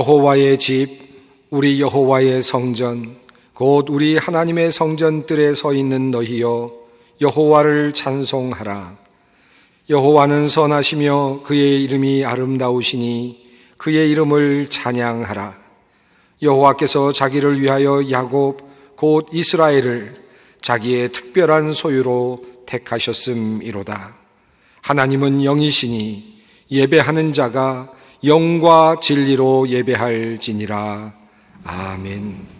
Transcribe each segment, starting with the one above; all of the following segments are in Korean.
여호와의 집, 우리 여호와의 성전, 곧 우리 하나님의 성전들에 서 있는 너희여, 여호와를 찬송하라. 여호와는 선하시며 그의 이름이 아름다우시니 그의 이름을 찬양하라. 여호와께서 자기를 위하여 야곱 곧 이스라엘을 자기의 특별한 소유로 택하셨음이로다. 하나님은 영이시니 예배하는 자가 영과 진리로 예배할지니라. 아멘.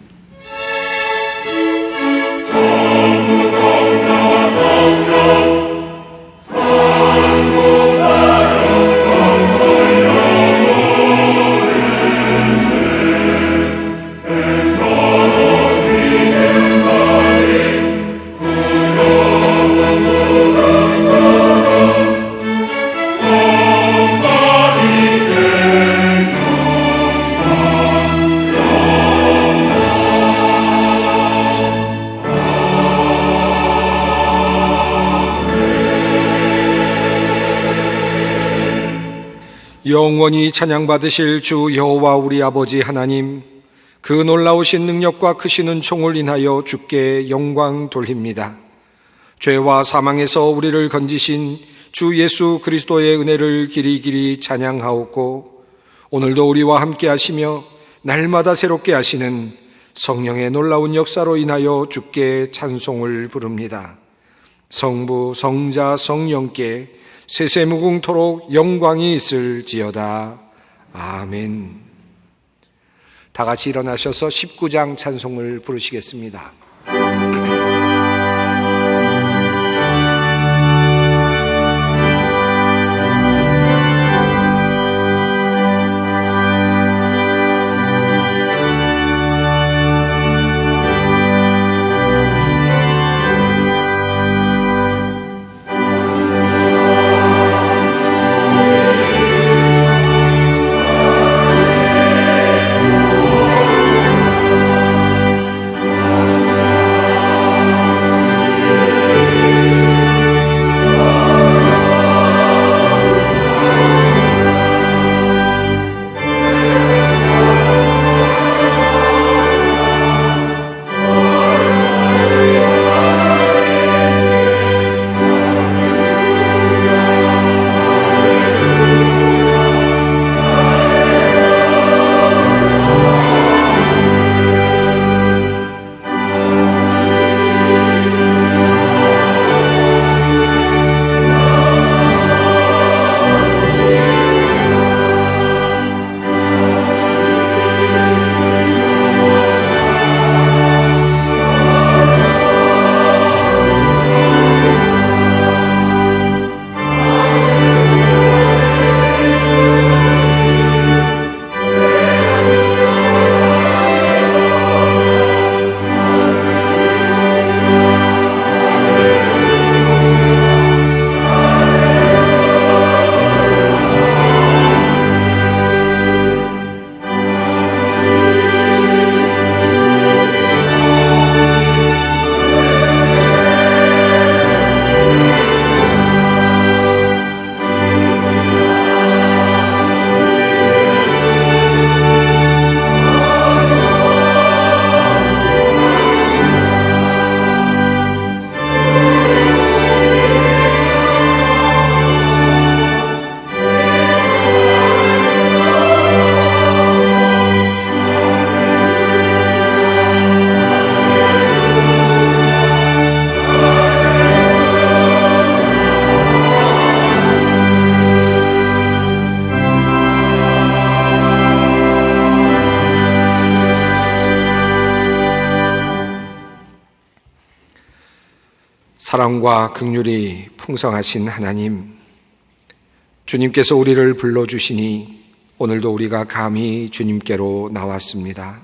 영원히 찬양받으실 주 여호와 우리 아버지 하나님, 그 놀라우신 능력과 크신 은총을 인하여 주께 영광 돌립니다. 죄와 사망에서 우리를 건지신 주 예수 그리스도의 은혜를 길이길이 찬양하옵고, 오늘도 우리와 함께 하시며 날마다 새롭게 하시는 성령의 놀라운 역사로 인하여 주께 찬송을 부릅니다. 성부, 성자, 성령께 세세무궁토록 영광이 있을지어다. 아멘. 다 같이 일어나셔서 19장 찬송을 부르시겠습니다. 사랑과 긍휼이 풍성하신 하나님, 주님께서 우리를 불러주시니 오늘도 우리가 감히 주님께로 나왔습니다.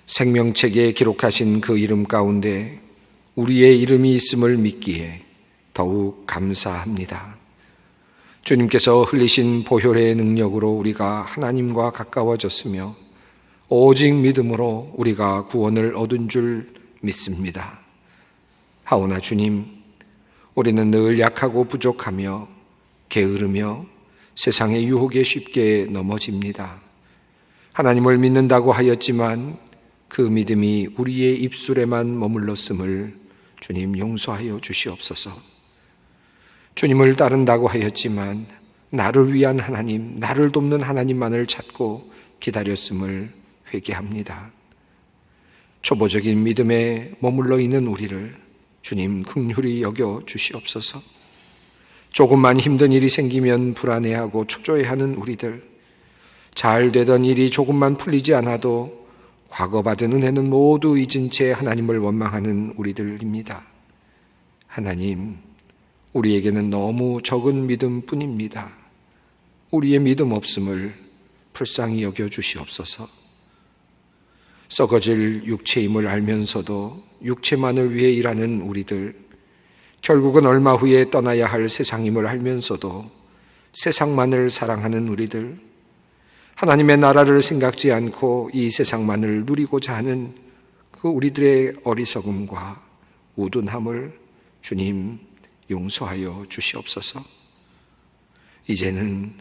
생명책에 기록하신 그 이름 가운데 우리의 이름이 있음을 믿기에 더욱 감사합니다. 주님께서 흘리신 보혈의 능력으로 우리가 하나님과 가까워졌으며 오직 믿음으로 우리가 구원을 얻은 줄 믿습니다. 하오나 주님, 우리는 늘 약하고 부족하며 게으르며 세상의 유혹에 쉽게 넘어집니다. 하나님을 믿는다고 하였지만 그 믿음이 우리의 입술에만 머물렀음을 주님 용서하여 주시옵소서. 주님을 따른다고 하였지만 나를 위한 하나님, 나를 돕는 하나님만을 찾고 기다렸음을 회개합니다. 초보적인 믿음에 머물러 있는 우리를 주님 긍휼히 여겨 주시옵소서. 조금만 힘든 일이 생기면 불안해하고 초조해하는 우리들, 잘 되던 일이 조금만 풀리지 않아도 과거 받은 은혜는 모두 잊은 채 하나님을 원망하는 우리들입니다. 하나님, 우리에게는 너무 적은 믿음뿐입니다. 우리의 믿음 없음을 불쌍히 여겨 주시옵소서. 썩어질 육체임을 알면서도 육체만을 위해 일하는 우리들, 결국은 얼마 후에 떠나야 할 세상임을 알면서도 세상만을 사랑하는 우리들, 하나님의 나라를 생각지 않고 이 세상만을 누리고자 하는 그 우리들의 어리석음과 우둔함을 주님 용서하여 주시옵소서. 이제는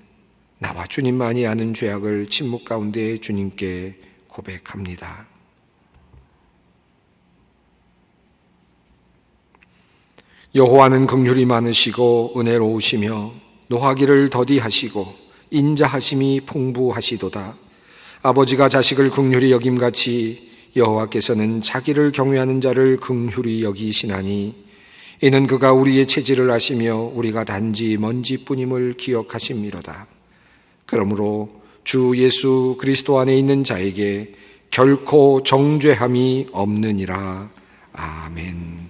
나와 주님만이 아는 죄악을 침묵 가운데 주님께 고백합니다. 여호와는 긍휼이 많으시고 은혜로우시며 노하기를 더디하시고 인자하심이 풍부하시도다. 아버지가 자식을 긍휼히 여김같이 여호와께서는 자기를 경외하는 자를 긍휼히 여기시나니 이는 그가 우리의 체질을 아시며 우리가 단지 먼지뿐임을 기억하심이로다. 그러므로 주 예수 그리스도 안에 있는 자에게 결코 정죄함이 없느니라. 아멘.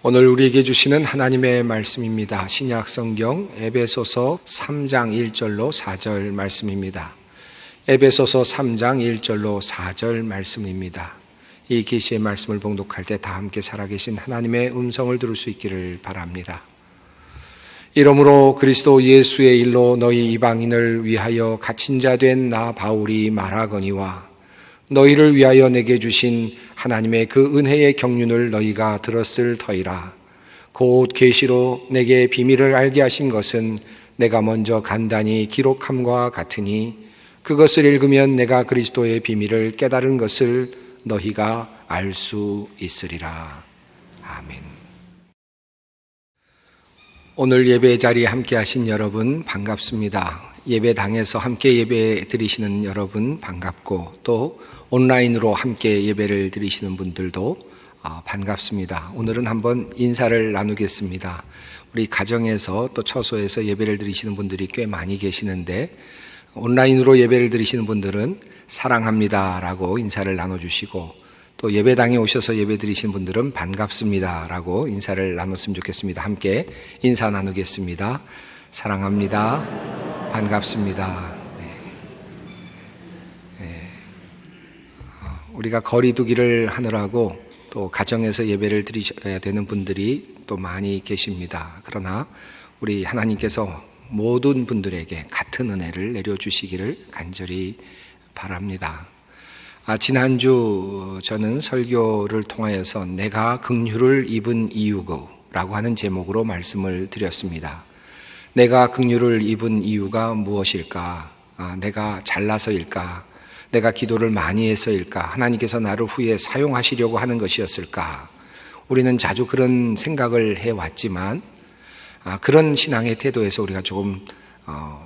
오늘 우리에게 주시는 하나님의 말씀입니다. 신약 성경 에베소서 3장 1절로 4절 말씀입니다. 에베소서 3장 1절로 4절 말씀입니다. 이 계시의 말씀을 봉독할 때 다 함께 살아계신 하나님의 음성을 들을 수 있기를 바랍니다. 이러므로 그리스도 예수의 일로 너희 이방인을 위하여 갇힌 자 된 나 바울이 말하거니와 너희를 위하여 내게 주신 하나님의 그 은혜의 경륜을 너희가 들었을 터이라. 곧 계시로 내게 비밀을 알게 하신 것은 내가 먼저 간단히 기록함과 같으니 그것을 읽으면 내가 그리스도의 비밀을 깨달은 것을 너희가 알 수 있으리라. 아멘. 오늘 예배 자리에 함께 하신 여러분 반갑습니다. 예배당에서 함께 예배 드리시는 여러분 반갑고 또 온라인으로 함께 예배를 드리시는 분들도 반갑습니다. 오늘은 한번 인사를 나누겠습니다. 우리 가정에서 또 처소에서 예배를 드리시는 분들이 꽤 많이 계시는데 온라인으로 예배를 드리시는 분들은 사랑합니다라고 인사를 나눠주시고 또 예배당에 오셔서 예배 드리시는 분들은 반갑습니다라고 인사를 나눴으면 좋겠습니다. 함께 인사 나누겠습니다. 사랑합니다. 반갑습니다. 우리가 거리 두기를 하느라고 또 가정에서 예배를 드리셔야 되는 분들이 또 많이 계십니다. 그러나 우리 하나님께서 모든 분들에게 같은 은혜를 내려주시기를 간절히 바랍니다. 지난주 저는 설교를 통하여서 내가 긍휼을 입은 이유라고 하는 제목으로 말씀을 드렸습니다. 내가 긍휼을 입은 이유가 무엇일까? 내가 잘나서일까? 내가 기도를 많이 해서일까? 하나님께서 나를 후에 사용하시려고 하는 것이었을까? 우리는 자주 그런 생각을 해왔지만 그런 신앙의 태도에서 우리가 조금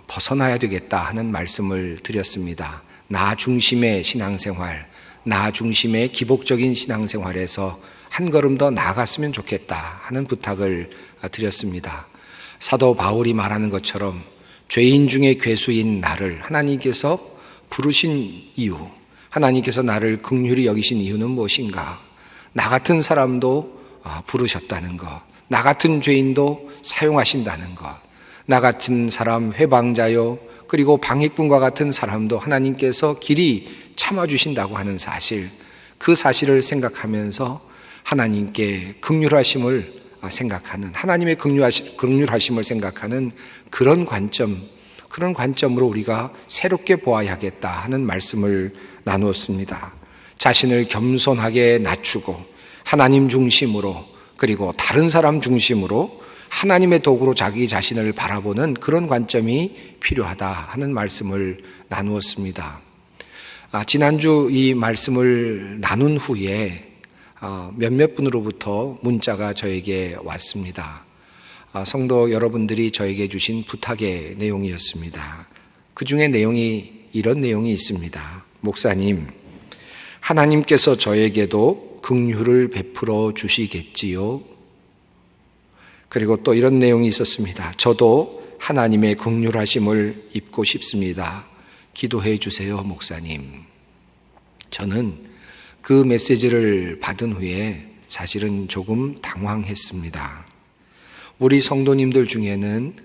벗어나야 되겠다 하는 말씀을 드렸습니다. 나 중심의 신앙생활, 나 중심의 기복적인 신앙생활에서 한 걸음 더 나아갔으면 좋겠다 하는 부탁을 드렸습니다. 사도 바울이 말하는 것처럼 죄인 중에 괴수인 나를 하나님께서 부르신 이유, 하나님께서 나를 긍휼히 여기신 이유는 무엇인가? 나 같은 사람도 부르셨다는 것, 나 같은 죄인도 사용하신다는 것, 나 같은 사람 회방자요 그리고 방해꾼과 같은 사람도 하나님께서 길이 참아주신다고 하는 사실, 그 사실을 생각하면서 하나님께 긍휼하심을 생각하는, 하나님의 긍휼하심을 생각하는 그런 관점으로 우리가 새롭게 보아야겠다 하는 말씀을 나누었습니다. 자신을 겸손하게 낮추고 하나님 중심으로, 그리고 다른 사람 중심으로 하나님의 도구로 자기 자신을 바라보는 그런 관점이 필요하다 하는 말씀을 나누었습니다. 지난주 이 말씀을 나눈 후에 몇몇 분으로부터 문자가 저에게 왔습니다. 성도 여러분들이 저에게 주신 부탁의 내용이었습니다. 그 중에 이런 내용이 있습니다. 목사님, 하나님께서 저에게도 긍휼을 베풀어 주시겠지요? 그리고 또 이런 내용이 있었습니다. 저도 하나님의 긍휼하심을 입고 싶습니다. 기도해 주세요, 목사님. 저는 그 메시지를 받은 후에 사실은 조금 당황했습니다. 우리 성도님들 중에는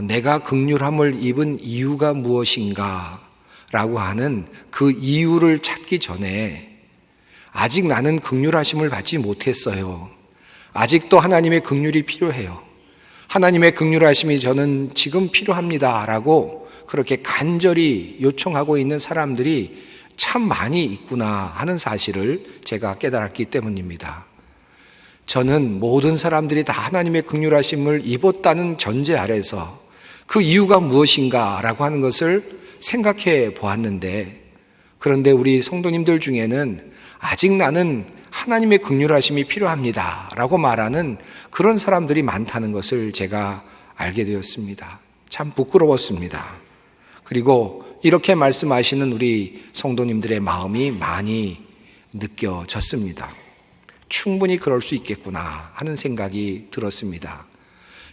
내가 긍휼함을 입은 이유가 무엇인가 라고 하는 그 이유를 찾기 전에 아직 나는 긍휼하심을 받지 못했어요. 아직도 하나님의 긍휼이 필요해요. 하나님의 긍휼하심이 저는 지금 필요합니다 라고 그렇게 간절히 요청하고 있는 사람들이 참 많이 있구나 하는 사실을 제가 깨달았기 때문입니다. 저는 모든 사람들이 다 하나님의 긍휼하심을 입었다는 전제 아래서 그 이유가 무엇인가 라고 하는 것을 생각해 보았는데, 그런데 우리 성도님들 중에는 아직 나는 하나님의 긍휼하심이 필요합니다 라고 말하는 그런 사람들이 많다는 것을 제가 알게 되었습니다. 참 부끄러웠습니다. 그리고 이렇게 말씀하시는 우리 성도님들의 마음이 많이 느껴졌습니다. 충분히 그럴 수 있겠구나 하는 생각이 들었습니다.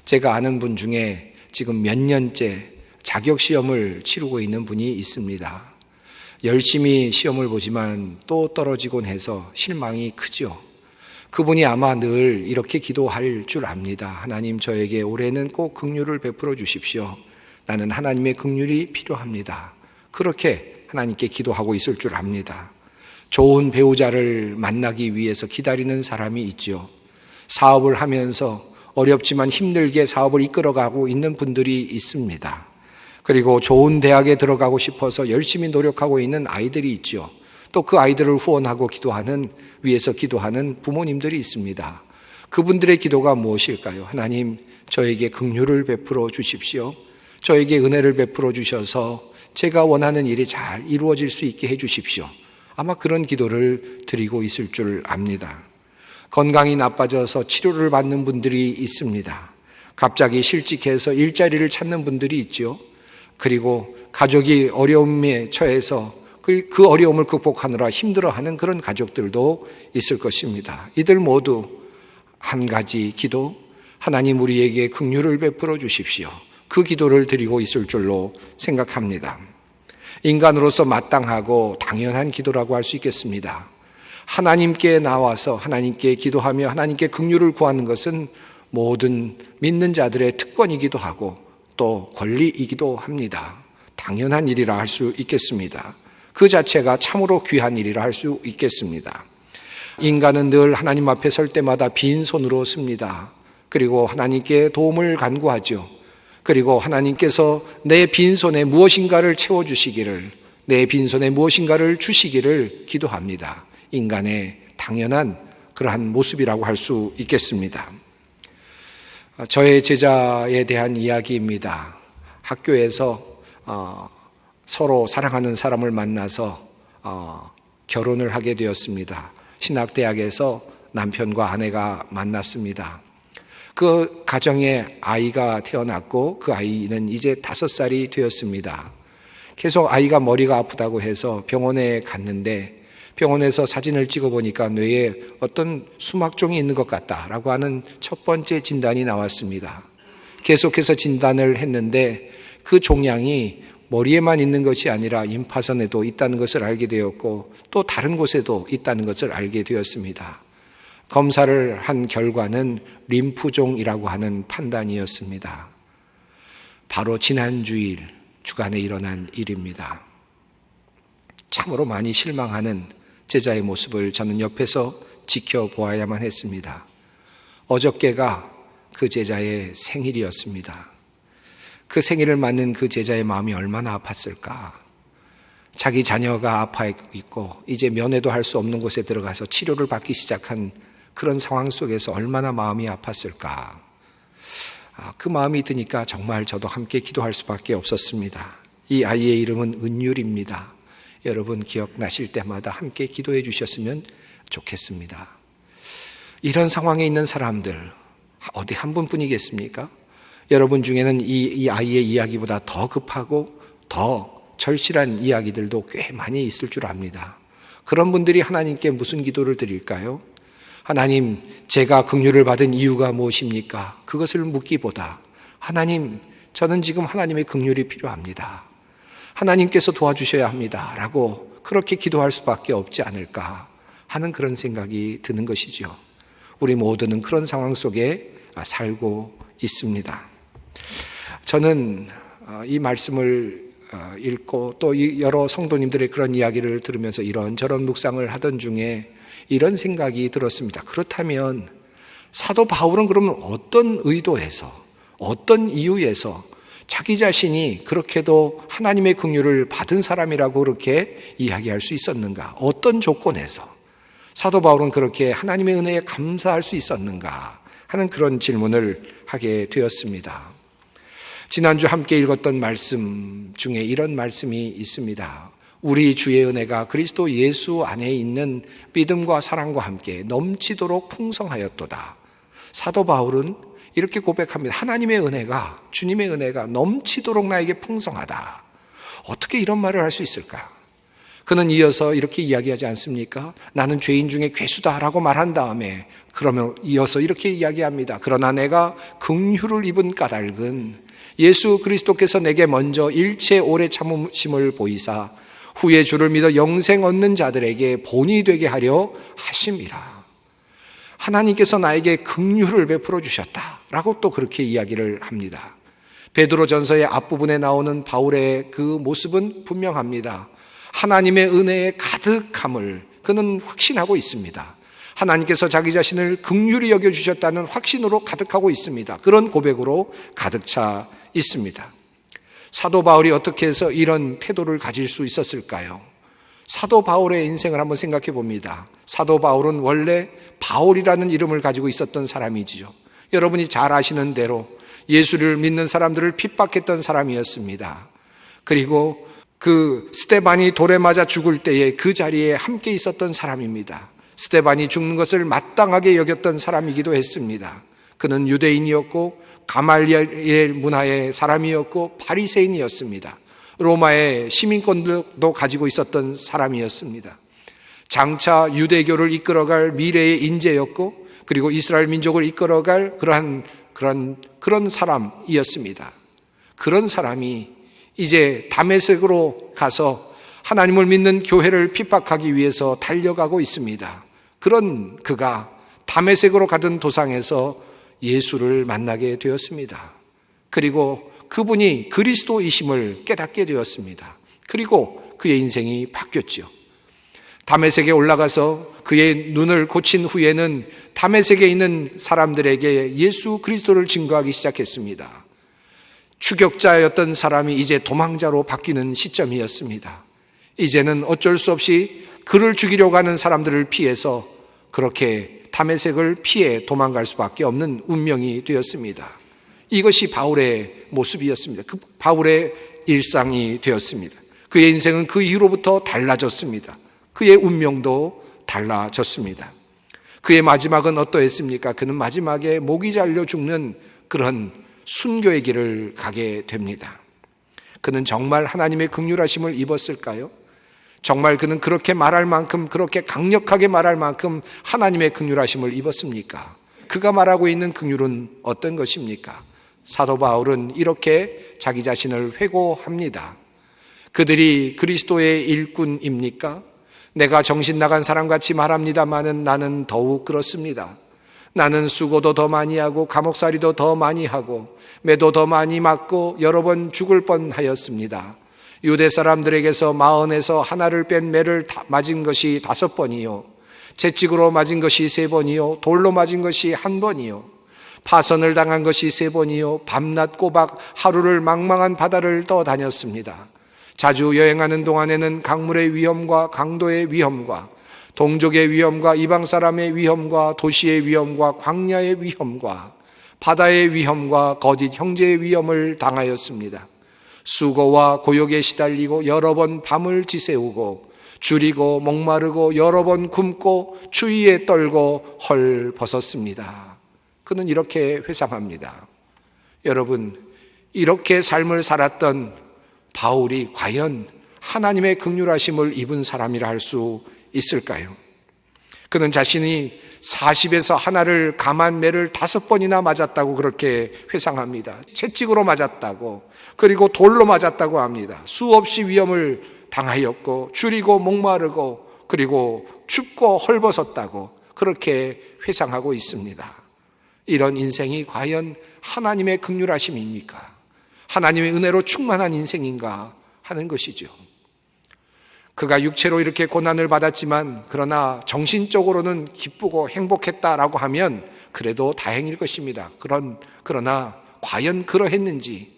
제가 아는 분 중에 지금 몇 년째 자격시험을 치르고 있는 분이 있습니다. 열심히 시험을 보지만 또 떨어지곤 해서 실망이 크죠. 그분이 아마 늘 이렇게 기도할 줄 압니다. 하나님, 저에게 올해는 꼭 긍휼을 베풀어 주십시오. 나는 하나님의 긍휼이 필요합니다. 그렇게 하나님께 기도하고 있을 줄 압니다. 좋은 배우자를 만나기 위해서 기다리는 사람이 있죠. 사업을 하면서 어렵지만 힘들게 사업을 이끌어가고 있는 분들이 있습니다. 그리고 좋은 대학에 들어가고 싶어서 열심히 노력하고 있는 아이들이 있죠. 또 그 아이들을 후원하고 위해서 기도하는 부모님들이 있습니다. 그분들의 기도가 무엇일까요? 하나님, 저에게 긍휼을 베풀어 주십시오. 저에게 은혜를 베풀어 주셔서 제가 원하는 일이 잘 이루어질 수 있게 해 주십시오. 아마 그런 기도를 드리고 있을 줄 압니다. 건강이 나빠져서 치료를 받는 분들이 있습니다. 갑자기 실직해서 일자리를 찾는 분들이 있죠. 그리고 가족이 어려움에 처해서 그 어려움을 극복하느라 힘들어하는 그런 가족들도 있을 것입니다. 이들 모두 한 가지 기도, 하나님 우리에게 긍휼을 베풀어 주십시오. 그 기도를 드리고 있을 줄로 생각합니다. 인간으로서 마땅하고 당연한 기도라고 할 수 있겠습니다. 하나님께 나와서 하나님께 기도하며 하나님께 긍휼을 구하는 것은 모든 믿는 자들의 특권이기도 하고 또 권리이기도 합니다. 당연한 일이라 할 수 있겠습니다. 그 자체가 참으로 귀한 일이라 할 수 있겠습니다. 인간은 늘 하나님 앞에 설 때마다 빈손으로 섭니다. 그리고 하나님께 도움을 간구하죠. 그리고 하나님께서 내 빈손에 무엇인가를 채워주시기를, 내 빈손에 무엇인가를 주시기를 기도합니다. 인간의 당연한 그러한 모습이라고 할 수 있겠습니다. 저의 제자에 대한 이야기입니다. 학교에서 서로 사랑하는 사람을 만나서 결혼을 하게 되었습니다. 신학대학에서 남편과 아내가 만났습니다. 그 가정에 아이가 태어났고 그 아이는 이제 5살이 되었습니다. 계속 아이가 머리가 아프다고 해서 병원에 갔는데 병원에서 사진을 찍어보니까 뇌에 어떤 수막종이 있는 것 같다라고 하는 첫 번째 진단이 나왔습니다. 계속해서 진단을 했는데 그 종양이 머리에만 있는 것이 아니라 임파선에도 있다는 것을 알게 되었고 또 다른 곳에도 있다는 것을 알게 되었습니다. 검사를 한 결과는 림프종이라고 하는 판단이었습니다. 바로 지난 주일 주간에 일어난 일입니다. 참으로 많이 실망하는 제자의 모습을 저는 옆에서 지켜보아야만 했습니다. 어저께가 그 제자의 생일이었습니다. 그 생일을 맞는 그 제자의 마음이 얼마나 아팠을까. 자기 자녀가 아파 있고 이제 면회도 할 수 없는 곳에 들어가서 치료를 받기 시작한 그런 상황 속에서 얼마나 마음이 아팠을까. 그 마음이 드니까 정말 저도 함께 기도할 수밖에 없었습니다. 이 아이의 이름은 은율입니다. 여러분 기억나실 때마다 함께 기도해 주셨으면 좋겠습니다. 이런 상황에 있는 사람들 어디 한 분뿐이겠습니까? 여러분 중에는 이 아이의 이야기보다 더 급하고 더 절실한 이야기들도 꽤 많이 있을 줄 압니다. 그런 분들이 하나님께 무슨 기도를 드릴까요? 하나님, 제가 긍휼을 받은 이유가 무엇입니까? 그것을 묻기보다 하나님, 저는 지금 하나님의 긍휼이 필요합니다. 하나님께서 도와주셔야 합니다. 라고 그렇게 기도할 수밖에 없지 않을까 하는 그런 생각이 드는 것이죠. 우리 모두는 그런 상황 속에 살고 있습니다. 저는 이 말씀을 읽고 또 여러 성도님들의 그런 이야기를 들으면서 이런저런 묵상을 하던 중에 이런 생각이 들었습니다. 그렇다면 사도 바울은 그러면 어떤 의도에서 어떤 이유에서 자기 자신이 그렇게도 하나님의 긍휼을 받은 사람이라고 그렇게 이야기할 수 있었는가? 어떤 조건에서 사도 바울은 그렇게 하나님의 은혜에 감사할 수 있었는가 하는 그런 질문을 하게 되었습니다. 지난주 함께 읽었던 말씀 중에 이런 말씀이 있습니다. 우리 주의 은혜가 그리스도 예수 안에 있는 믿음과 사랑과 함께 넘치도록 풍성하였도다. 사도 바울은 이렇게 고백합니다. 하나님의 은혜가, 주님의 은혜가 넘치도록 나에게 풍성하다. 어떻게 이런 말을 할 수 있을까? 그는 이어서 이렇게 이야기하지 않습니까? 나는 죄인 중에 괴수다라고 말한 다음에 그러면 이어서 이렇게 이야기합니다. 그러나 내가 긍휼을 입은 까닭은 예수 그리스도께서 내게 먼저 일체 오래 참으심을 보이사 후에 주를 믿어 영생 얻는 자들에게 본이 되게 하려 하심이라. 하나님께서 나에게 긍휼을 베풀어 주셨다라고 또 그렇게 이야기를 합니다. 베드로전서의 앞부분에 나오는 바울의 그 모습은 분명합니다. 하나님의 은혜의 가득함을 그는 확신하고 있습니다. 하나님께서 자기 자신을 긍휼히 여겨주셨다는 확신으로 가득하고 있습니다. 그런 고백으로 가득 차 있습니다. 사도 바울이 어떻게 해서 이런 태도를 가질 수 있었을까요? 사도 바울의 인생을 한번 생각해 봅니다. 사도 바울은 원래 바울이라는 이름을 가지고 있었던 사람이지요. 여러분이 잘 아시는 대로 예수를 믿는 사람들을 핍박했던 사람이었습니다. 그리고 그 스데반이 돌에 맞아 죽을 때에 그 자리에 함께 있었던 사람입니다. 스데반이 죽는 것을 마땅하게 여겼던 사람이기도 했습니다. 그는 유대인이었고 가말리엘 문화의 사람이었고 바리새인이었습니다. 로마의 시민권도 가지고 있었던 사람이었습니다. 장차 유대교를 이끌어갈 미래의 인재였고 그리고 이스라엘 민족을 이끌어갈 그런 사람이었습니다. 그런 사람이 이제 다메섹으로 가서 하나님을 믿는 교회를 핍박하기 위해서 달려가고 있습니다. 그런 그가 다메섹으로 가던 도상에서 예수를 만나게 되었습니다. 그리고 그분이 그리스도이심을 깨닫게 되었습니다. 그리고 그의 인생이 바뀌었죠. 다메섹에 올라가서 그의 눈을 고친 후에는 다메섹에 있는 사람들에게 예수 그리스도를 증거하기 시작했습니다. 추격자였던 사람이 이제 도망자로 바뀌는 시점이었습니다. 이제는 어쩔 수 없이 그를 죽이려고 하는 사람들을 피해서 그렇게 다메섹을 피해 도망갈 수밖에 없는 운명이 되었습니다. 이것이 바울의 모습이었습니다. 그 바울의 일상이 되었습니다. 그의 인생은 그 이후로부터 달라졌습니다. 그의 운명도 달라졌습니다. 그의 마지막은 어떠했습니까? 그는 마지막에 목이 잘려 죽는 그런 순교의 길을 가게 됩니다. 그는 정말 하나님의 긍휼하심을 입었을까요? 정말 그는 그렇게 말할 만큼, 그렇게 강력하게 말할 만큼 하나님의 긍휼하심을 입었습니까? 그가 말하고 있는 긍휼은 어떤 것입니까? 사도 바울은 이렇게 자기 자신을 회고합니다. 그들이 그리스도의 일꾼입니까? 내가 정신 나간 사람같이 말합니다마는 나는 더욱 그렇습니다. 나는 수고도 더 많이 하고 감옥살이도 더 많이 하고 매도 더 많이 맞고 여러 번 죽을 뻔하였습니다. 유대 사람들에게서 마흔에서 하나를 뺀 매를 맞은 것이 5번이요 채찍으로 맞은 것이 3번이요 돌로 맞은 것이 1번이요 파선을 당한 것이 3번이요 밤낮 꼬박 하루를 망망한 바다를 떠다녔습니다. 자주 여행하는 동안에는 강물의 위험과 강도의 위험과 동족의 위험과 이방 사람의 위험과 도시의 위험과 광야의 위험과 바다의 위험과 거짓 형제의 위험을 당하였습니다. 수고와 고역에 시달리고 여러 번 밤을 지새우고 줄이고 목마르고 여러 번 굶고 추위에 떨고 헐벗었습니다. 그는 이렇게 회상합니다. 여러분, 이렇게 삶을 살았던 바울이 과연 하나님의 긍휼하심을 입은 사람이라 할 수 있을까요? 그는 자신이 40에서 하나를 감한 매를 5번이나 맞았다고 그렇게 회상합니다. 채찍으로 맞았다고, 그리고 돌로 맞았다고 합니다. 수없이 위험을 당하였고 줄이고 목마르고 그리고 춥고 헐벗었다고 그렇게 회상하고 있습니다. 이런 인생이 과연 하나님의 긍휼하심입니까? 하나님의 은혜로 충만한 인생인가 하는 것이죠. 그가 육체로 이렇게 고난을 받았지만 그러나 정신적으로는 기쁘고 행복했다라고 하면 그래도 다행일 것입니다. 그러나 과연 그러했는지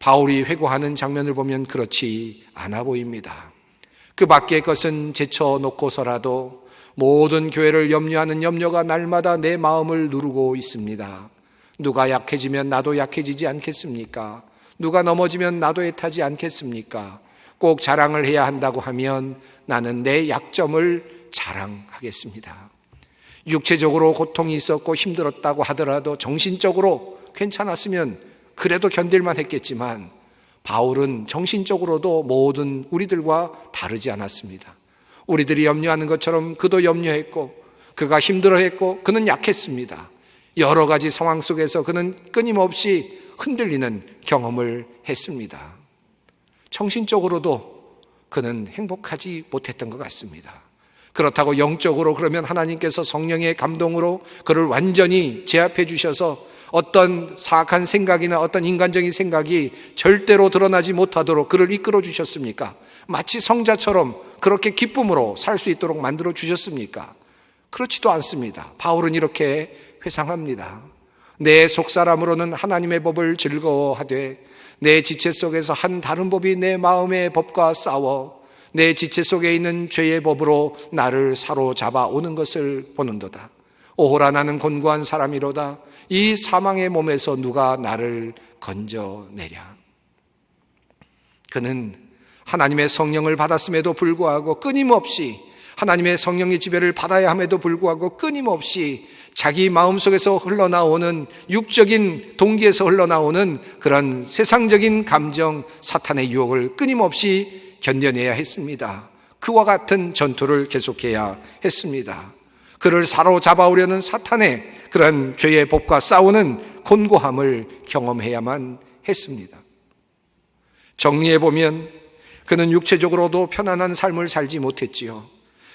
바울이 회고하는 장면을 보면 그렇지 않아 보입니다. 그 밖의 것은 제쳐놓고서라도 모든 교회를 염려하는 염려가 날마다 내 마음을 누르고 있습니다. 누가 약해지면 나도 약해지지 않겠습니까? 누가 넘어지면 나도 애타지 않겠습니까? 꼭 자랑을 해야 한다고 하면 나는 내 약점을 자랑하겠습니다. 육체적으로 고통이 있었고 힘들었다고 하더라도 정신적으로 괜찮았으면 그래도 견딜만 했겠지만 바울은 정신적으로도 모든 우리들과 다르지 않았습니다. 우리들이 염려하는 것처럼 그도 염려했고 그가 힘들어했고 그는 약했습니다. 여러 가지 상황 속에서 그는 끊임없이 흔들리는 경험을 했습니다. 정신적으로도 그는 행복하지 못했던 것 같습니다. 그렇다고 영적으로 그러면 하나님께서 성령의 감동으로 그를 완전히 제압해 주셔서 어떤 사악한 생각이나 어떤 인간적인 생각이 절대로 드러나지 못하도록 그를 이끌어 주셨습니까? 마치 성자처럼 그렇게 기쁨으로 살 수 있도록 만들어 주셨습니까? 그렇지도 않습니다. 바울은 이렇게 회상합니다. 내 속사람으로는 하나님의 법을 즐거워하되 내 지체 속에서 한 다른 법이 내 마음의 법과 싸워 내 지체 속에 있는 죄의 법으로 나를 사로잡아 오는 것을 보는도다. 오호라 나는 곤고한 사람이로다. 이 사망의 몸에서 누가 나를 건져내랴. 그는 하나님의 성령을 받았음에도 불구하고 끊임없이 하나님의 성령의 지배를 받아야 함에도 불구하고 끊임없이 자기 마음속에서 흘러나오는 육적인 동기에서 흘러나오는 그런 세상적인 감정, 사탄의 유혹을 끊임없이 견뎌내야 했습니다. 그와 같은 전투를 계속해야 했습니다. 그를 사로잡아오려는 사탄의 그런 죄의 법과 싸우는 곤고함을 경험해야만 했습니다. 정리해보면 그는 육체적으로도 편안한 삶을 살지 못했지요.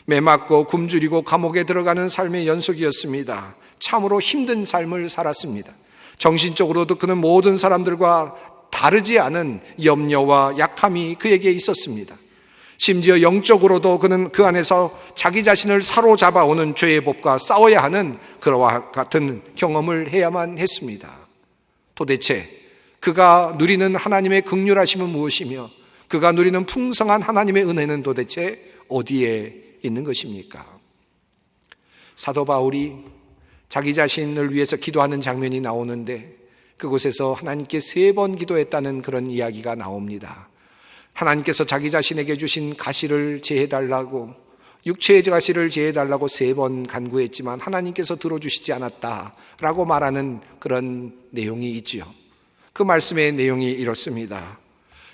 매맞고 굶주리고 감옥에 들어가는 삶의 연속이었습니다. 참으로 힘든 삶을 살았습니다. 정신적으로도 그는 모든 사람들과 다르지 않은 염려와 약함이 그에게 있었습니다. 심지어 영적으로도 그는 그 안에서 자기 자신을 사로잡아오는 죄의 법과 싸워야 하는 그와 같은 경험을 해야만 했습니다. 도대체 그가 누리는 하나님의 긍휼하심은 무엇이며 그가 누리는 풍성한 하나님의 은혜는 도대체 어디에 있는 것입니까? 사도 바울이 자기 자신을 위해서 기도하는 장면이 나오는데 그곳에서 하나님께 3번 기도했다는 그런 이야기가 나옵니다. 하나님께서 자기 자신에게 주신 가시를 제해달라고, 육체의 가시를 제해달라고 3번 간구했지만 하나님께서 들어주시지 않았다라고 말하는 그런 내용이 있지요. 그 말씀의 내용이 이렇습니다.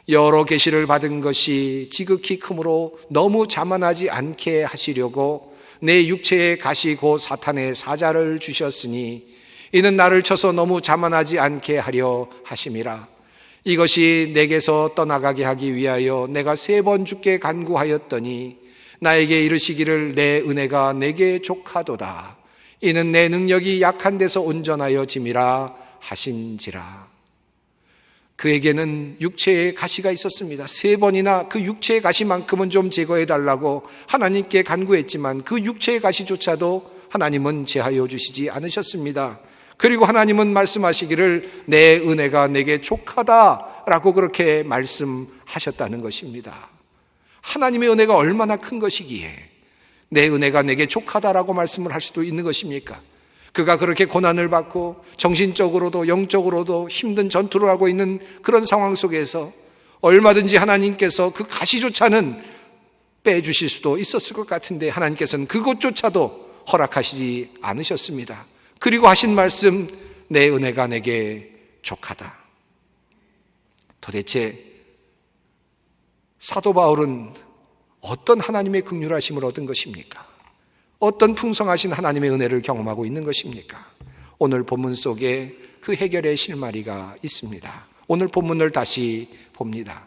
여러 계시를 받은 것이 지극히 크므로 너무 자만하지 않게 하시려고 내 육체의 가시 곧 사탄의 사자를 주셨으니 이는 나를 쳐서 너무 자만하지 않게 하려 하심이라. 이것이 내게서 떠나가게 하기 위하여 내가 3번 주께 간구하였더니 나에게 이르시기를 내 은혜가 내게 족하도다. 이는 내 능력이 약한 데서 온전하여 짐이라 하신지라. 그에게는 육체의 가시가 있었습니다. 3번이나 그 육체의 가시만큼은 좀 제거해달라고 하나님께 간구했지만 그 육체의 가시조차도 하나님은 제하여 주시지 않으셨습니다. 그리고 하나님은 말씀하시기를 내 은혜가 내게 족하다라고 그렇게 말씀하셨다는 것입니다. 하나님의 은혜가 얼마나 큰 것이기에 내 은혜가 내게 족하다라고 말씀을 할 수도 있는 것입니까? 그가 그렇게 고난을 받고 정신적으로도 영적으로도 힘든 전투를 하고 있는 그런 상황 속에서 얼마든지 하나님께서 그 가시조차는 빼주실 수도 있었을 것 같은데 하나님께서는 그것조차도 허락하시지 않으셨습니다. 그리고 하신 말씀, 내 은혜가 내게 족하다. 도대체 사도 바울은 어떤 하나님의 긍휼하심을 얻은 것입니까? 어떤 풍성하신 하나님의 은혜를 경험하고 있는 것입니까? 오늘 본문 속에 그 해결의 실마리가 있습니다. 오늘 본문을 다시 봅니다.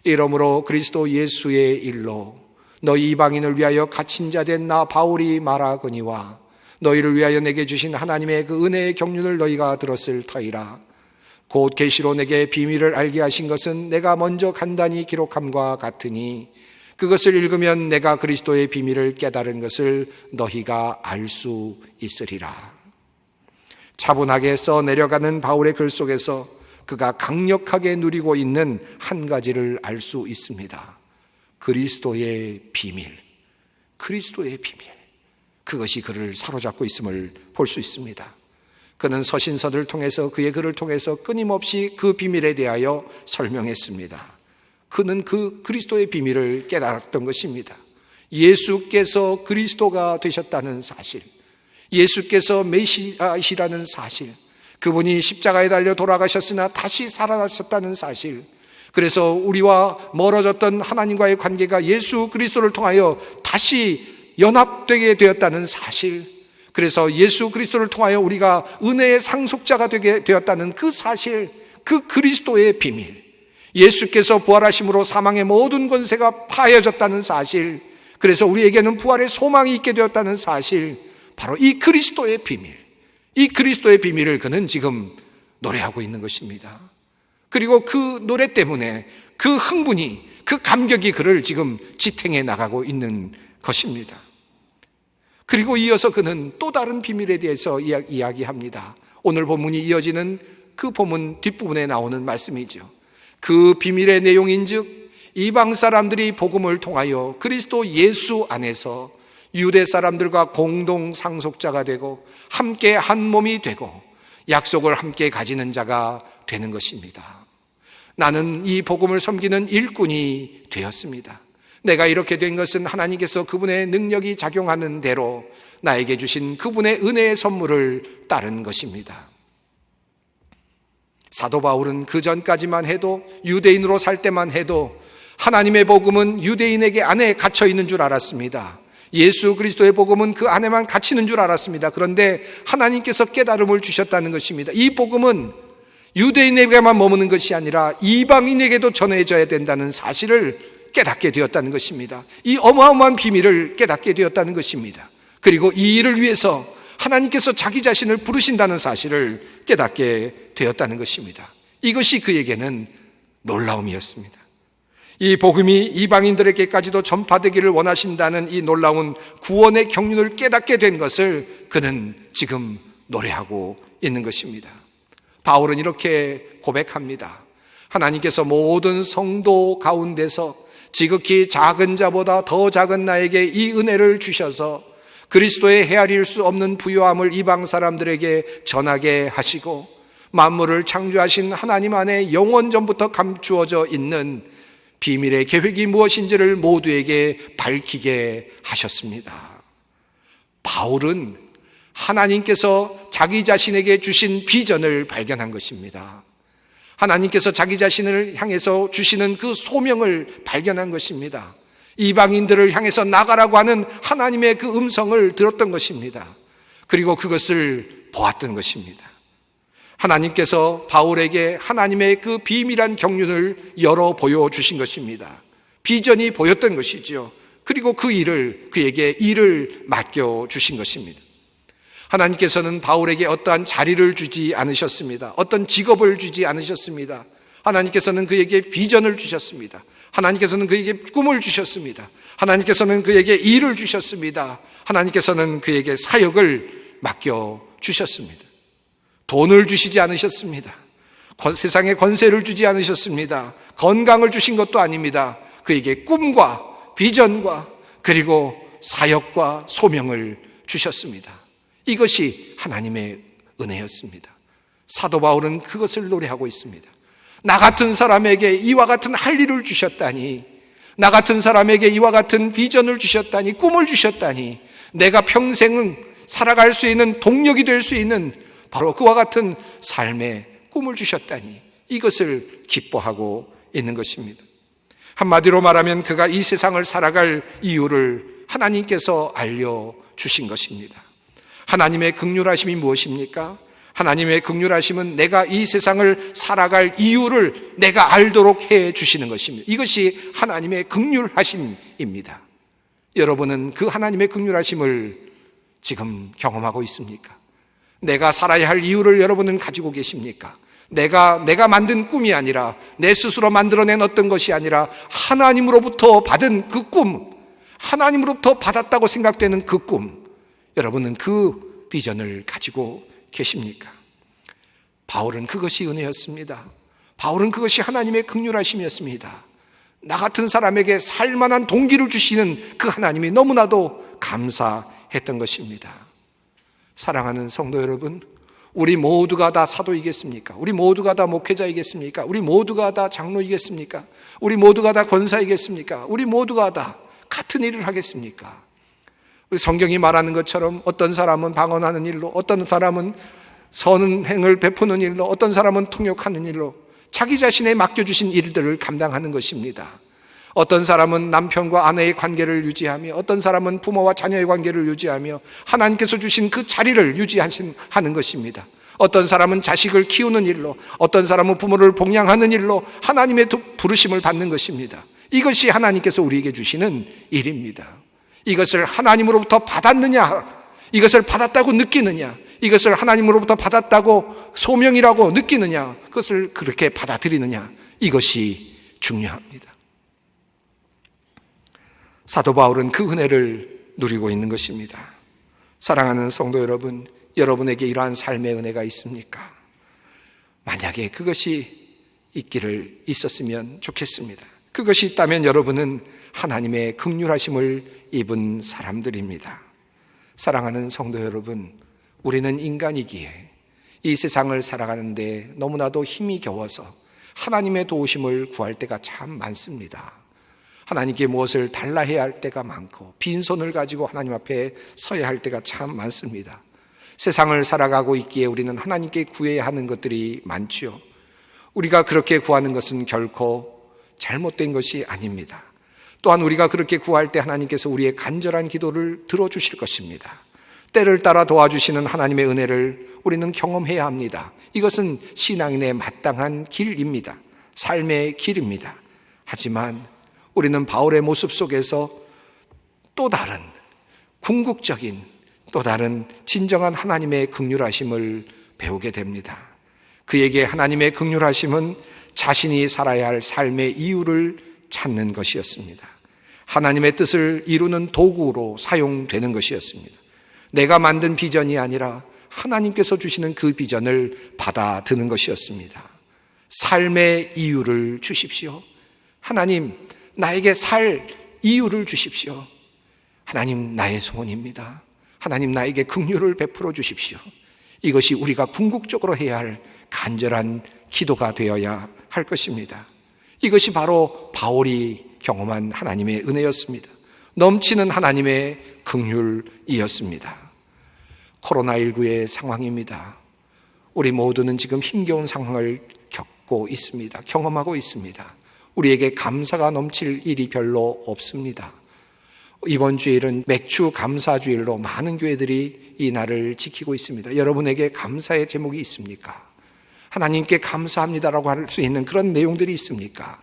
이러므로 그리스도 예수의 일로 너희 이방인을 위하여 갇힌 자 된 나 바울이 말하거니와 너희를 위하여 내게 주신 하나님의 그 은혜의 경륜을 너희가 들었을 터이라. 곧 계시로 내게 비밀을 알게 하신 것은 내가 먼저 간단히 기록함과 같으니 그것을 읽으면 내가 그리스도의 비밀을 깨달은 것을 너희가 알 수 있으리라. 차분하게 써내려가는 바울의 글 속에서 그가 강력하게 누리고 있는 한 가지를 알 수 있습니다. 그리스도의 비밀, 그리스도의 비밀. 그것이 그를 사로잡고 있음을 볼 수 있습니다. 그는 서신서를 통해서 그의 글을 통해서 끊임없이 그 비밀에 대하여 설명했습니다. 그는 그 그리스도의 비밀을 깨달았던 것입니다. 예수께서 그리스도가 되셨다는 사실, 예수께서 메시아이시라는 사실, 그분이 십자가에 달려 돌아가셨으나 다시 살아나셨다는 사실, 그래서 우리와 멀어졌던 하나님과의 관계가 예수 그리스도를 통하여 다시 연합되게 되었다는 사실, 그래서 예수 그리스도를 통하여 우리가 은혜의 상속자가 되게 되었다는 그 사실, 그 그리스도의 비밀, 예수께서 부활하심으로 사망의 모든 권세가 파해졌다는 사실, 그래서 우리에게는 부활의 소망이 있게 되었다는 사실, 바로 이 그리스도의 비밀, 이 그리스도의 비밀을 그는 지금 노래하고 있는 것입니다. 그리고 그 노래 때문에 그 흥분이, 그 감격이 그를 지금 지탱해 나가고 있는 것입니다. 그리고 이어서 그는 또 다른 비밀에 대해서 이야기합니다. 오늘 본문이 이어지는 그 본문 뒷부분에 나오는 말씀이죠. 그 비밀의 내용인즉 이방 사람들이 복음을 통하여 그리스도 예수 안에서 유대 사람들과 공동 상속자가 되고 함께 한 몸이 되고 약속을 함께 가지는 자가 되는 것입니다. 나는 이 복음을 섬기는 일꾼이 되었습니다. 내가 이렇게 된 것은 하나님께서 그분의 능력이 작용하는 대로 나에게 주신 그분의 은혜의 선물을 따른 것입니다. 사도 바울은 그 전까지만 해도, 유대인으로 살 때만 해도 하나님의 복음은 유대인에게 안에 갇혀 있는 줄 알았습니다. 예수 그리스도의 복음은 그 안에만 갇히는 줄 알았습니다. 그런데 하나님께서 깨달음을 주셨다는 것입니다. 이 복음은 유대인에게만 머무는 것이 아니라 이방인에게도 전해져야 된다는 사실을 깨닫게 되었다는 것입니다. 이 어마어마한 비밀을 깨닫게 되었다는 것입니다. 그리고 이 일을 위해서 하나님께서 자기 자신을 부르신다는 사실을 깨닫게 되었다는 것입니다. 이것이 그에게는 놀라움이었습니다. 이 복음이 이방인들에게까지도 전파되기를 원하신다는 이 놀라운 구원의 경륜을 깨닫게 된 것을 그는 지금 노래하고 있는 것입니다. 바울은 이렇게 고백합니다. 하나님께서 모든 성도 가운데서 지극히 작은 자보다 더 작은 나에게 이 은혜를 주셔서 그리스도의 헤아릴 수 없는 부요함을 이방 사람들에게 전하게 하시고 만물을 창조하신 하나님 안에 영원전부터 감추어져 있는 비밀의 계획이 무엇인지를 모두에게 밝히게 하셨습니다. 바울은 하나님께서 자기 자신에게 주신 비전을 발견한 것입니다. 하나님께서 자기 자신을 향해서 주시는 그 소명을 발견한 것입니다. 이방인들을 향해서 나가라고 하는 하나님의 그 음성을 들었던 것입니다. 그리고 그것을 보았던 것입니다. 하나님께서 바울에게 하나님의 그 비밀한 경륜을 열어 보여주신 것입니다. 비전이 보였던 것이죠. 그리고 그 일을, 그에게 일을 맡겨주신 것입니다. 하나님께서는 바울에게 어떠한 자리를 주지 않으셨습니다. 어떤 직업을 주지 않으셨습니다. 하나님께서는 그에게 비전을 주셨습니다. 하나님께서는 그에게 꿈을 주셨습니다. 하나님께서는 그에게 일을 주셨습니다. 하나님께서는 그에게 사역을 맡겨주셨습니다. 돈을 주시지 않으셨습니다. 세상에 권세를 주지 않으셨습니다. 건강을 주신 것도 아닙니다. 그에게 꿈과 비전과 그리고 사역과 소명을 주셨습니다. 이것이 하나님의 은혜였습니다. 사도 바울은 그것을 노래하고 있습니다. 나 같은 사람에게 이와 같은 할 일을 주셨다니, 나 같은 사람에게 이와 같은 비전을 주셨다니, 꿈을 주셨다니, 내가 평생 살아갈 수 있는 동력이 될 수 있는 바로 그와 같은 삶의 꿈을 주셨다니, 이것을 기뻐하고 있는 것입니다. 한마디로 말하면 그가 이 세상을 살아갈 이유를 하나님께서 알려주신 것입니다. 하나님의 긍휼하심이 무엇입니까? 하나님의 긍휼하심은 내가 이 세상을 살아갈 이유를 내가 알도록 해 주시는 것입니다. 이것이 하나님의 긍휼하심입니다. 여러분은 그 하나님의 긍휼하심을 지금 경험하고 있습니까? 내가 살아야 할 이유를 여러분은 가지고 계십니까? 내가 만든 꿈이 아니라, 내 스스로 만들어낸 어떤 것이 아니라 하나님으로부터 받은 그 꿈, 하나님으로부터 받았다고 생각되는 그 꿈, 여러분은 그 비전을 가지고 계십니까? 바울은 그것이 은혜였습니다. 바울은 그것이 하나님의 긍휼하심이었습니다. 나 같은 사람에게 살만한 동기를 주시는 그 하나님이 너무나도 감사했던 것입니다. 사랑하는 성도 여러분, 우리 모두가 다 사도이겠습니까? 우리 모두가 다 목회자이겠습니까? 우리 모두가 다 장로이겠습니까? 우리 모두가 다 권사이겠습니까? 우리 모두가 다 같은 일을 하겠습니까? 우리 성경이 말하는 것처럼 어떤 사람은 방언하는 일로, 어떤 사람은 선행을 베푸는 일로, 어떤 사람은 통역하는 일로 자기 자신에 맡겨주신 일들을 감당하는 것입니다. 어떤 사람은 남편과 아내의 관계를 유지하며, 어떤 사람은 부모와 자녀의 관계를 유지하며 하나님께서 주신 그 자리를 유지하는 것입니다. 어떤 사람은 자식을 키우는 일로, 어떤 사람은 부모를 복양하는 일로 하나님의 부르심을 받는 것입니다. 이것이 하나님께서 우리에게 주시는 일입니다. 이것을 하나님으로부터 받았느냐, 이것을 받았다고 느끼느냐, 이것을 하나님으로부터 받았다고 소명이라고 느끼느냐, 그것을 그렇게 받아들이느냐, 이것이 중요합니다. 사도 바울은 그 은혜를 누리고 있는 것입니다. 사랑하는 성도 여러분, 여러분에게 이러한 삶의 은혜가 있습니까? 만약에 그것이 있었으면 좋겠습니다. 그것이 있다면 여러분은 하나님의 긍휼하심을 입은 사람들입니다. 사랑하는 성도 여러분, 우리는 인간이기에 이 세상을 살아가는데 너무나도 힘이 겨워서 하나님의 도우심을 구할 때가 참 많습니다. 하나님께 무엇을 달라 해야 할 때가 많고, 빈손을 가지고 하나님 앞에 서야 할 때가 참 많습니다. 세상을 살아가고 있기에 우리는 하나님께 구해야 하는 것들이 많지요. 우리가 그렇게 구하는 것은 결코 잘못된 것이 아닙니다. 또한 우리가 그렇게 구할 때 하나님께서 우리의 간절한 기도를 들어주실 것입니다. 때를 따라 도와주시는 하나님의 은혜를 우리는 경험해야 합니다. 이것은 신앙인의 마땅한 길입니다. 삶의 길입니다. 하지만 우리는 바울의 모습 속에서 또 다른 궁극적인, 또 다른 진정한 하나님의 긍휼하심을 배우게 됩니다. 그에게 하나님의 긍휼하심은 자신이 살아야 할 삶의 이유를 찾는 것이었습니다. 하나님의 뜻을 이루는 도구로 사용되는 것이었습니다. 내가 만든 비전이 아니라 하나님께서 주시는 그 비전을 받아드는 것이었습니다. 삶의 이유를 주십시오. 하나님, 나에게 살 이유를 주십시오. 하나님, 나의 소원입니다. 하나님, 나에게 긍휼을 베풀어 주십시오. 이것이 우리가 궁극적으로 해야 할 간절한 기도가 되어야 할 것입니다. 이것이 바로 바울이 경험한 하나님의 은혜였습니다. 넘치는 하나님의 긍휼이었습니다. 코로나19의 상황입니다. 우리 모두는 지금 힘겨운 상황을 겪고 있습니다. 경험하고 있습니다. 우리에게 감사가 넘칠 일이 별로 없습니다. 이번 주일은 맥주 감사주일로 많은 교회들이 이 날을 지키고 있습니다. 여러분에게 감사의 제목이 있습니까? 하나님께 감사합니다라고 할 수 있는 그런 내용들이 있습니까?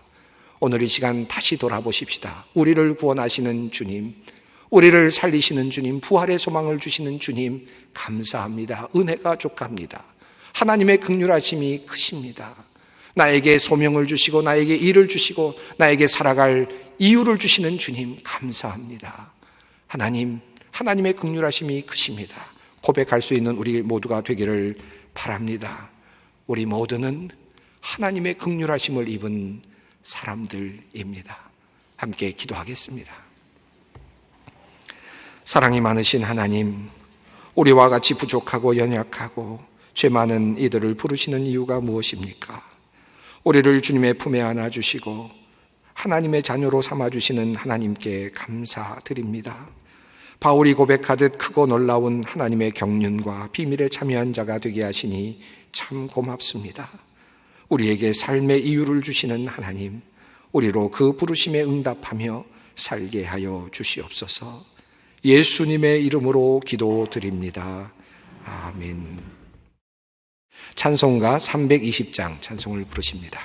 오늘 이 시간 다시 돌아보십시다. 우리를 구원하시는 주님, 우리를 살리시는 주님, 부활의 소망을 주시는 주님, 감사합니다. 은혜가 족합니다. 하나님의 긍휼하심이 크십니다. 나에게 소명을 주시고 나에게 일을 주시고 나에게 살아갈 이유를 주시는 주님 감사합니다. 하나님, 하나님의 긍휼하심이 크십니다. 고백할 수 있는 우리 모두가 되기를 바랍니다. 우리 모두는 하나님의 긍휼하심을 입은 사람들입니다. 함께 기도하겠습니다. 사랑이 많으신 하나님, 우리와 같이 부족하고 연약하고 죄 많은 이들을 부르시는 이유가 무엇입니까? 우리를 주님의 품에 안아주시고 하나님의 자녀로 삼아주시는 하나님께 감사드립니다. 바울이 고백하듯 크고 놀라운 하나님의 경륜과 비밀에 참여한 자가 되게 하시니 참 고맙습니다. 우리에게 삶의 이유를 주시는 하나님, 우리로 그 부르심에 응답하며 살게 하여 주시옵소서. 예수님의 이름으로 기도드립니다. 아멘. 찬송가 320장 찬송을 부르십니다.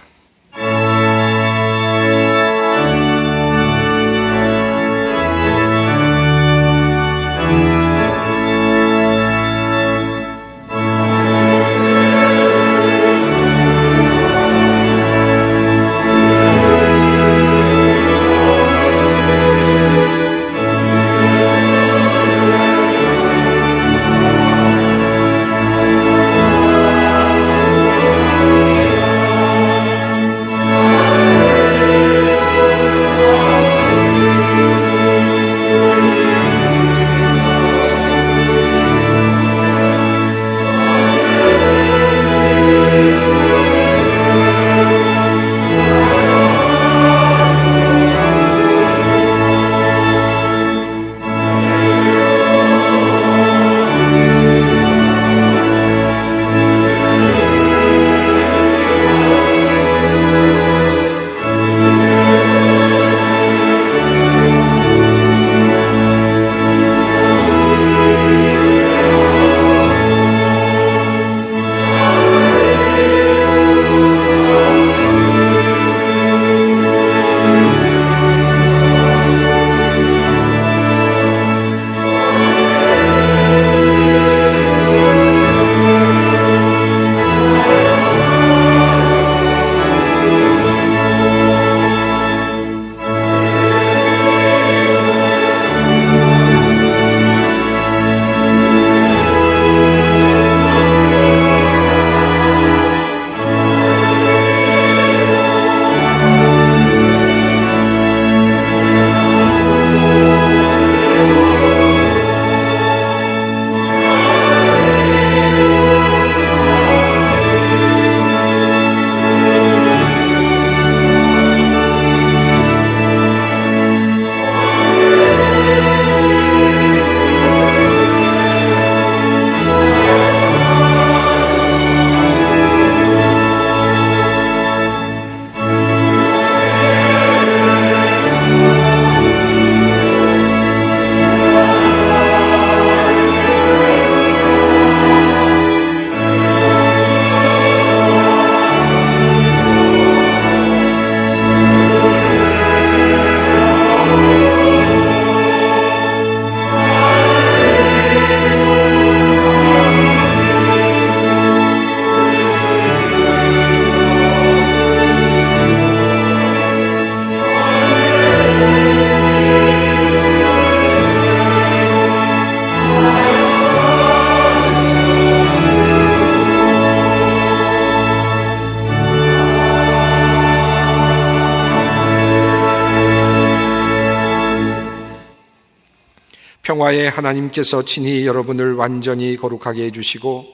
평화의 하나님께서 친히 여러분을 완전히 거룩하게 해주시고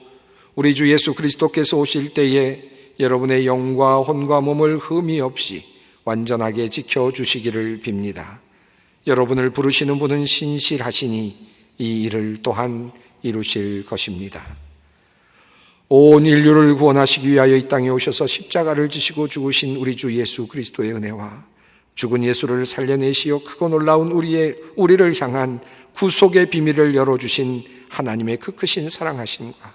우리 주 예수 그리스도께서 오실 때에 여러분의 영과 혼과 몸을 흠이 없이 완전하게 지켜주시기를 빕니다. 여러분을 부르시는 분은 신실하시니 이 일을 또한 이루실 것입니다. 온 인류를 구원하시기 위하여 이 땅에 오셔서 십자가를 지시고 죽으신 우리 주 예수 그리스도의 은혜와 죽은 예수를 살려내시어 크고 놀라운 우리를 향한 구속의 비밀을 열어주신 하나님의 그 크신 사랑하심과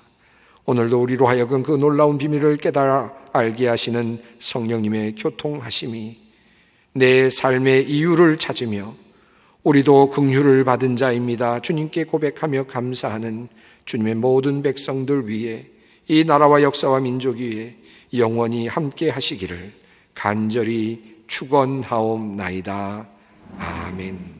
오늘도 우리로 하여금 그 놀라운 비밀을 깨달아 알게 하시는 성령님의 교통하심이 내 삶의 이유를 찾으며 우리도 긍휼을 받은 자입니다. 주님께 고백하며 감사하는 주님의 모든 백성들 위해 이 나라와 역사와 민족 위에 영원히 함께 하시기를 간절히 축원하옵나이다. 아멘.